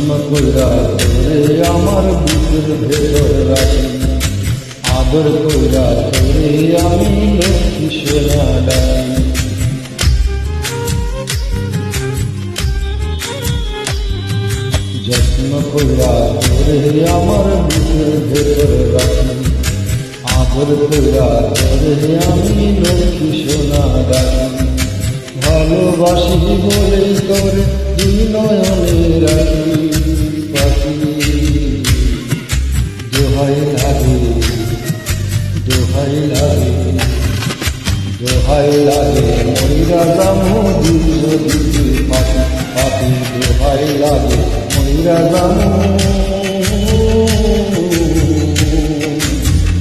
যত্ন কইরা তোরে আমার বুকের ভেতর রাখি, আদর কইরা তোরে আমি লক্ষ্মী সোনা ডাকি। যত্ন কইরা তোরে আমার বুকের ভেতর রাখি, আদর কইরা তোরে আমি লক্ষ্মী সোনা ডাকি। ভালোবাসি বলেই তোরে দুই নয়নে রাখি পাখি, দোহাই লাগে দোহাই লাগে দোহাই লাগে মইরা যামু দিল দিতে পাখি পাখি, দোহাই লাগে মইরা যামু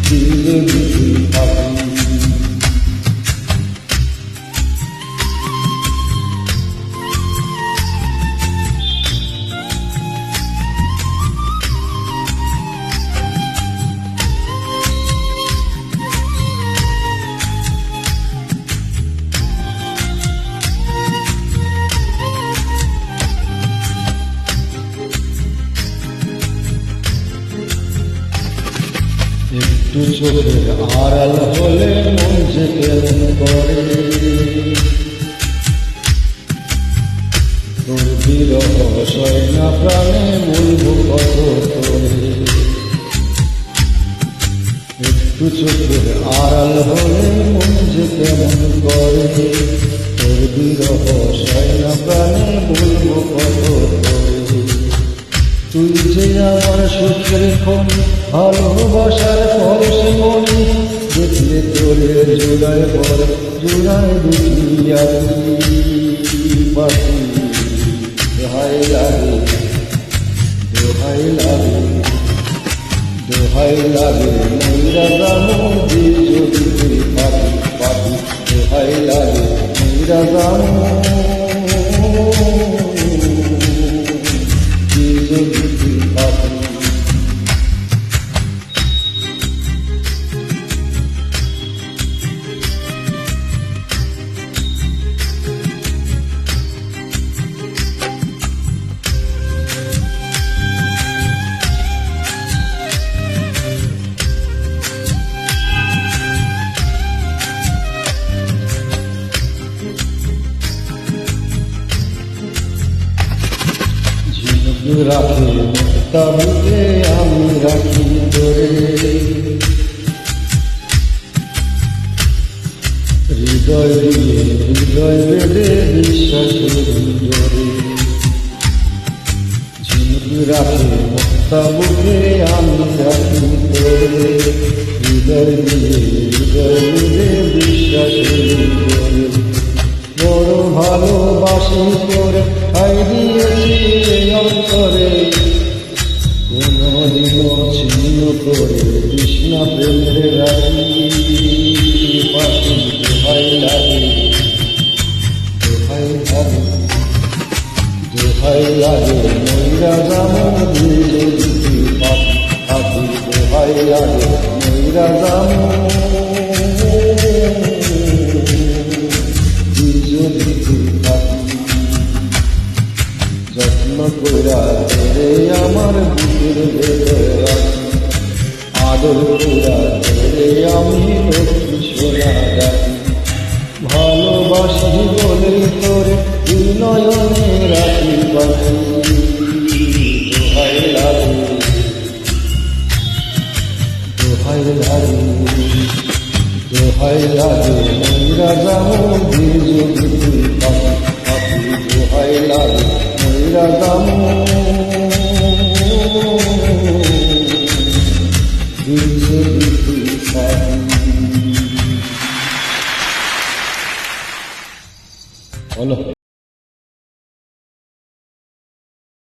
দিল দিতে পাখি। একটু চোখের আড়াল হলে মন যে কেমন করে, তোর বিরহ সয় না প্রাণে বলবো কত তোরে। একটু চোখের আড়াল হলে মন যে কেমন করে, তোর বিরহ সয় না প্রাণে বলবো কত তোরে। তুই যে আমার সুখের খনি, ভালোবাসার পরশে মনি, দেখলে তোরে জোড়ায় পর জোড়ায় দুটিয়া পাখি, দোহাই লাগে দোহাই লাগে দোহাই লাগে মইরা যামু দিল দিতে পাখি পাখি, দোহাই লাগে মইরা যামু দিল দিতে পাখি। রাখি তবে আমি রাখি তোরে, হৃদয় দিয়ে হৃদয় বেঁধে বিশ্বাসের জোরে। ঝিনুক রাখি তবে আমি রাখি তোরে, হৃদয় দিয়ে হৃদয় বেঁধে বিশ্বাসের জোরে। বড় ভালোবাসি তোরে ঠাই দিয়েছি অন্তরে, কোনদিনও ছিন্ন করে কৃষ্ণা প্রেমের রাখি পাখি, দোহাই লাগে দোহাই লাগে দোহাই লাগে মইরা যামু দিল দিতে পাখি পাখি, দোহাই লাগে মইরা যামু যত্ন কইরা তোরে আমার বুকের ভেতর রাখি, আদর কইরা তোরে আমি লক্ষ্মী সোনা ডাকি। ভালোবাসি বলে তোরে দুই নয়নে রাখি পাখি, দোহাই লাগে দোহাই লাগে দোহাই লাগে মইরা যামু দিল দিতে পাখি পাখি, দোহাই লাগে মইরা যামু।